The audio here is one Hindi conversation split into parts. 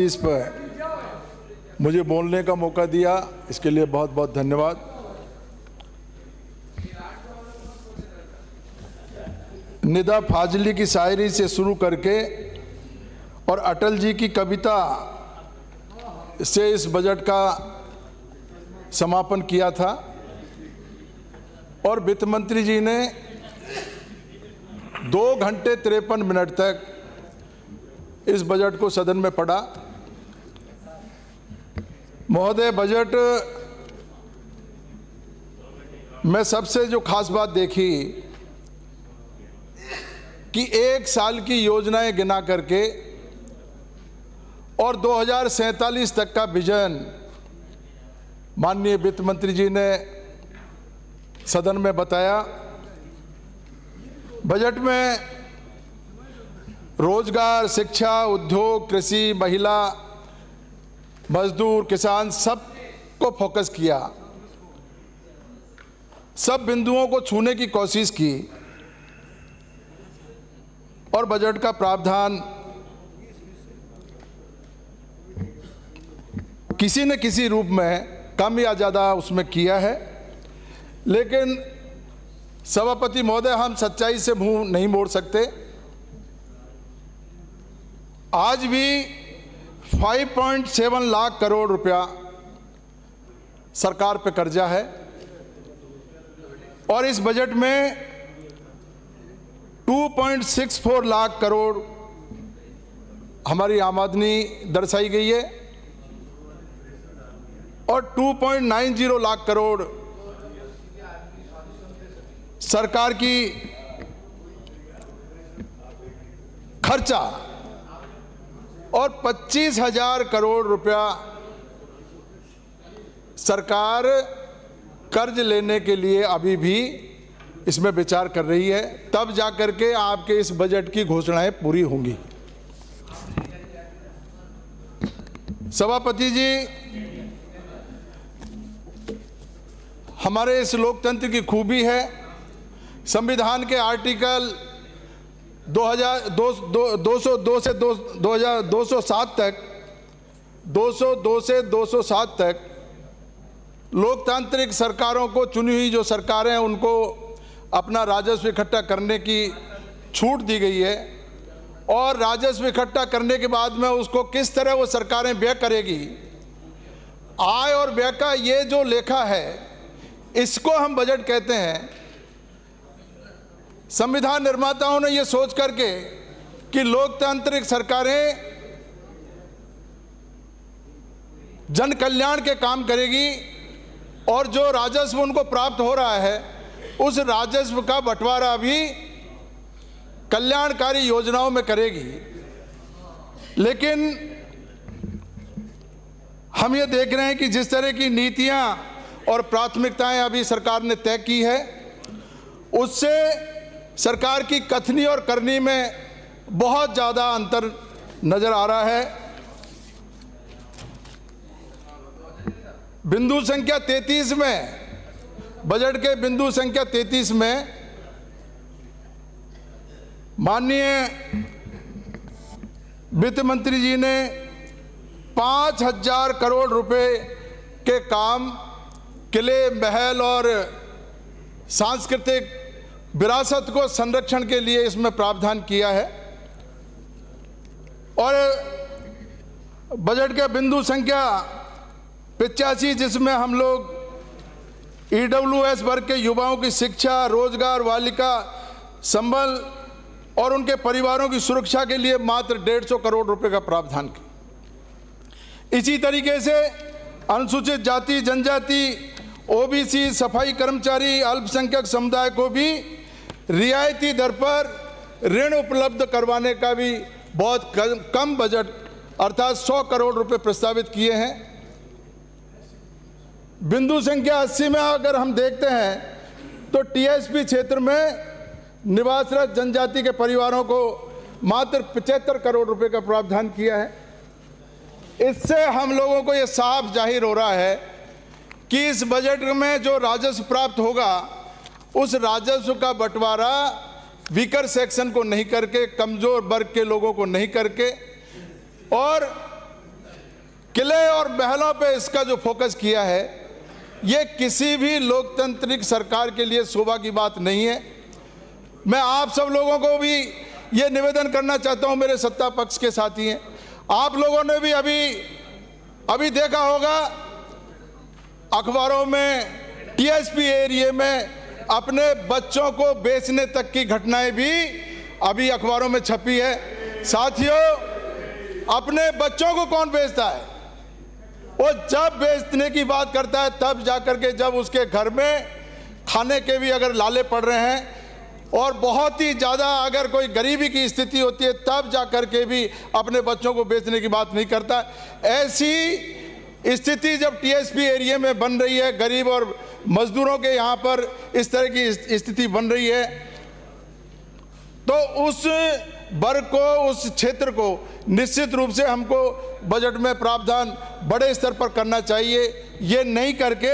इस पर मुझे बोलने का मौका दिया, इसके लिए बहुत बहुत धन्यवाद। निदा फाजली की शायरी से शुरू करके और अटल जी की कविता से इस बजट का समापन किया था और वित्त मंत्री जी ने 2 घंटे 53 मिनट तक इस बजट को सदन में पढ़ा। महोदय, बजट में सबसे जो खास बात देखी कि 1 साल की योजनाएं गिना करके और 2047 तक का विजन माननीय वित्त मंत्री जी ने सदन में बताया। बजट में रोजगार, शिक्षा, उद्योग, कृषि, महिला, मजदूर, किसान सबको फोकस किया, सब बिंदुओं को छूने की कोशिश की और बजट का प्रावधान किसी न किसी रूप में कम या ज़्यादा उसमें किया है। लेकिन सभापति महोदय, हम सच्चाई से मुंह नहीं मोड़ सकते। आज भी 5.7 लाख करोड़ रुपया सरकार पे कर्जा है और इस बजट में 2.64 लाख करोड़ हमारी आमदनी दर्शाई गई है और 2.90 लाख करोड़ सरकार की खर्चा और 25,000 करोड़ रुपया सरकार कर्ज लेने के लिए अभी भी इसमें विचार कर रही है। तब जाकर के आपके इस बजट की घोषणाएं पूरी होंगी। सभापति जी, हमारे इस लोकतंत्र की खूबी है, संविधान के आर्टिकल 202 से 207 तक 202 से 207 तक लोकतांत्रिक सरकारों को, चुनी हुई जो सरकारें हैं उनको अपना राजस्व इकट्ठा करने की छूट दी गई है और राजस्व इकट्ठा करने के बाद में उसको किस तरह वो सरकारें व्यय करेगी, आय और व्यय का ये जो लेखा है, इसको हम बजट कहते हैं। संविधान निर्माताओं ने ये सोच करके कि लोकतांत्रिक सरकारें जन कल्याण के काम करेगी और जो राजस्व उनको प्राप्त हो रहा है उस राजस्व का बंटवारा भी कल्याणकारी योजनाओं में करेगी। लेकिन हम ये देख रहे हैं कि जिस तरह की नीतियां और प्राथमिकताएं अभी सरकार ने तय की है, उससे सरकार की कथनी और करनी में बहुत ज़्यादा अंतर नज़र आ रहा है। बिंदु संख्या 33 में, बजट के बिंदु संख्या 33 में माननीय वित्त मंत्री जी ने 5,000 करोड़ रुपए के काम किले, महल और सांस्कृतिक विरासत को संरक्षण के लिए इसमें प्रावधान किया है। और बजट के बिंदु संख्या 85, जिसमें हम लोग EWS वर्ग के युवाओं की शिक्षा, रोजगार, बालिका संबल और उनके परिवारों की सुरक्षा के लिए मात्र 150 करोड़ रुपए का प्रावधान किया। इसी तरीके से अनुसूचित जाति, जनजाति, OBC, सफाई कर्मचारी, अल्पसंख्यक समुदाय को भी रियायती दर पर ऋण उपलब्ध करवाने का भी बहुत कम बजट अर्थात 100 करोड़ रुपए प्रस्तावित किए हैं। बिंदु संख्या 80 में अगर हम देखते हैं तो TSP क्षेत्र में निवासरत जनजाति के परिवारों को मात्र 75 करोड़ रुपए का प्रावधान किया है। इससे हम लोगों को ये साफ जाहिर हो रहा है कि इस बजट में जो राजस्व प्राप्त होगा उस राजस्व का बंटवारा वीकर सेक्शन को नहीं करके, कमजोर वर्ग के लोगों को नहीं करके और किले और महलों पे इसका जो फोकस किया है, ये किसी भी लोकतांत्रिक सरकार के लिए शोभा की बात नहीं है। मैं आप सब लोगों को भी ये निवेदन करना चाहता हूं, मेरे सत्ता पक्ष के साथी हैं, आप लोगों ने भी अभी देखा होगा अखबारों में टीएसपी एरिया में अपने बच्चों को बेचने तक की घटनाएं भी अभी अखबारों में छपी है। साथियों, अपने बच्चों को कौन बेचता है? वो जब बेचने की बात करता है तब जाकर के, जब उसके घर में खाने के भी अगर लाले पड़ रहे हैं और बहुत ही ज़्यादा अगर कोई गरीबी की स्थिति होती है, तब जाकर के भी अपने बच्चों को बेचने की बात नहीं करता। ऐसी स्थिति जब टीएसपी एरिया में बन रही है, गरीब और मजदूरों के यहाँ पर इस तरह की स्थिति बन रही है, तो उस वर्ग को, उस क्षेत्र को निश्चित रूप से हमको बजट में प्रावधान बड़े स्तर पर करना चाहिए। ये नहीं करके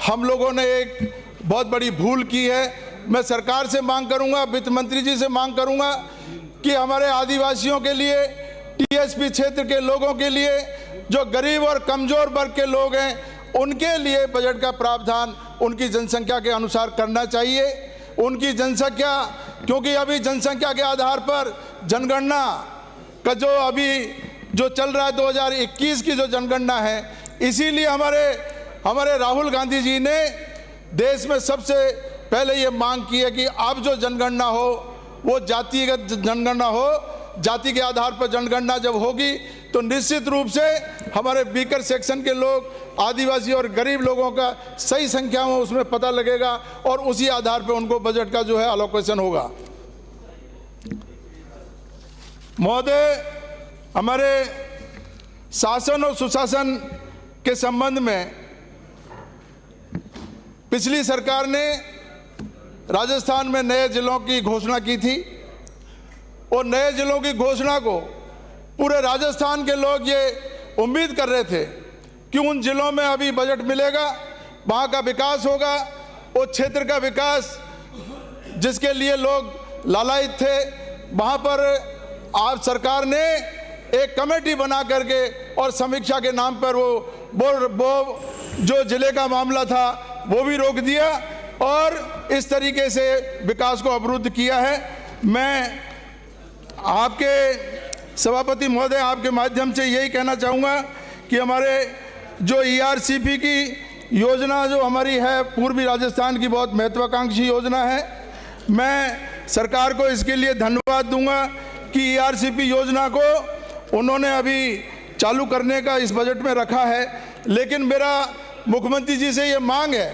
हम लोगों ने एक बहुत बड़ी भूल की है। मैं सरकार से मांग करूंगा, वित्त मंत्री जी से मांग करूंगा कि हमारे आदिवासियों के लिए, टीएसपी क्षेत्र के लोगों के लिए, जो गरीब और कमजोर वर्ग के लोग हैं, उनके लिए बजट का प्रावधान उनकी जनसंख्या के अनुसार करना चाहिए। उनकी जनसंख्या, क्योंकि अभी जनसंख्या के आधार पर जनगणना का जो चल रहा है 2021 की जो जनगणना है, इसीलिए हमारे राहुल गांधी जी ने देश में सबसे पहले ये मांग की है कि अब जो जनगणना हो वो जातिगत जनगणना हो। जाति के आधार पर जनगणना जब होगी तो निश्चित रूप से हमारे वीकर सेक्शन के लोग, आदिवासी और गरीब लोगों का सही संख्या में उसमें पता लगेगा और उसी आधार पर उनको बजट का जो है एलोकेशन होगा। महोदय, हमारे शासन और सुशासन के संबंध में पिछली सरकार ने राजस्थान में नए जिलों की घोषणा की थी और नए जिलों की घोषणा को पूरे राजस्थान के लोग ये उम्मीद कर रहे थे कि उन जिलों में अभी बजट मिलेगा, वहाँ का विकास होगा, उस क्षेत्र का विकास जिसके लिए लोग लालायित थे, वहाँ पर आप सरकार ने एक कमेटी बना करके और समीक्षा के नाम पर वो जो जिले का मामला था वो भी रोक दिया और इस तरीके से विकास को अवरुद्ध किया है। मैं आपके सभापति महोदय, आपके माध्यम से यही कहना चाहूँगा कि हमारे जो ईआरसीपी की योजना जो हमारी है, पूर्वी राजस्थान की बहुत महत्वाकांक्षी योजना है, मैं सरकार को इसके लिए धन्यवाद दूंगा कि ईआरसीपी योजना को उन्होंने अभी चालू करने का इस बजट में रखा है। लेकिन मेरा मुख्यमंत्री जी से ये मांग है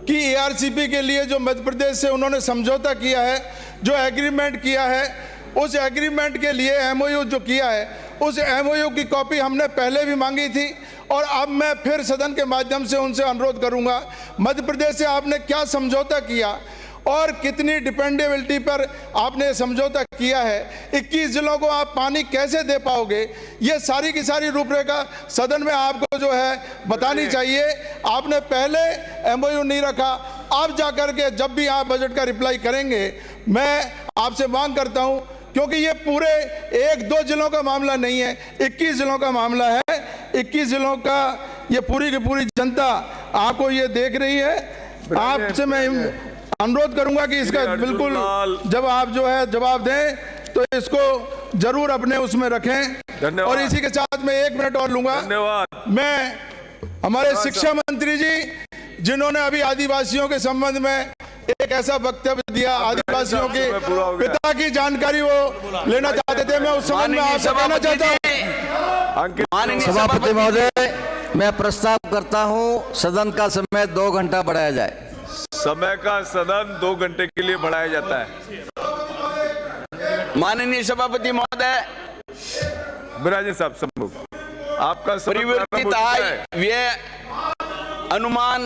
कि ईआरसीपी के लिए जो मध्य प्रदेश से उन्होंने समझौता किया है, जो एग्रीमेंट किया है, उस एग्रीमेंट के लिए एमओयू जो किया है, उस एमओयू की कॉपी हमने पहले भी मांगी थी और अब मैं फिर सदन के माध्यम से उनसे अनुरोध करूंगा, मध्य प्रदेश से आपने क्या समझौता किया और कितनी डिपेंडेबिलिटी पर आपने समझौता किया है, 21 जिलों को आप पानी कैसे दे पाओगे, ये सारी की सारी रूपरेखा सदन में आपको जो है बतानी चाहिए। आपने पहले एमओयू नहीं रखा, अब जाकर के जब भी आप बजट का रिप्लाई करेंगे, मैं आपसे मांग करता हूं, क्योंकि ये पूरे 1-2 जिलों का मामला नहीं है, 21 जिलों का मामला है। 21 जिलों का ये पूरी की पूरी जनता आपको ये देख रही है। आपसे मैं अनुरोध करूंगा कि इसका बिल्कुल जब आप जो है जवाब दें तो इसको जरूर अपने उसमें रखें। और इसी के साथ मैं 1 मिनट और लूंगा। मैं हमारे शिक्षा मंत्री जी, जिन्होंने अभी आदिवासियों के संबंध में एक ऐसा वक्तव्य दिया, आदिवासियों के पिता की जानकारी वो लेना चाहते थे, मैं उस संबंध में आपसे कहना चाहता हूं। सभापति महोदय, मैं प्रस्ताव करता हूं सदन का समय 2 घंटा बढ़ाया जाए। समय का सदन 2 घंटे के लिए बढ़ाया जाता है। माननीय सभापति महोदय, बिराजे साहब सम्मुख आपका परिवर्तित आय व्यय अनुमान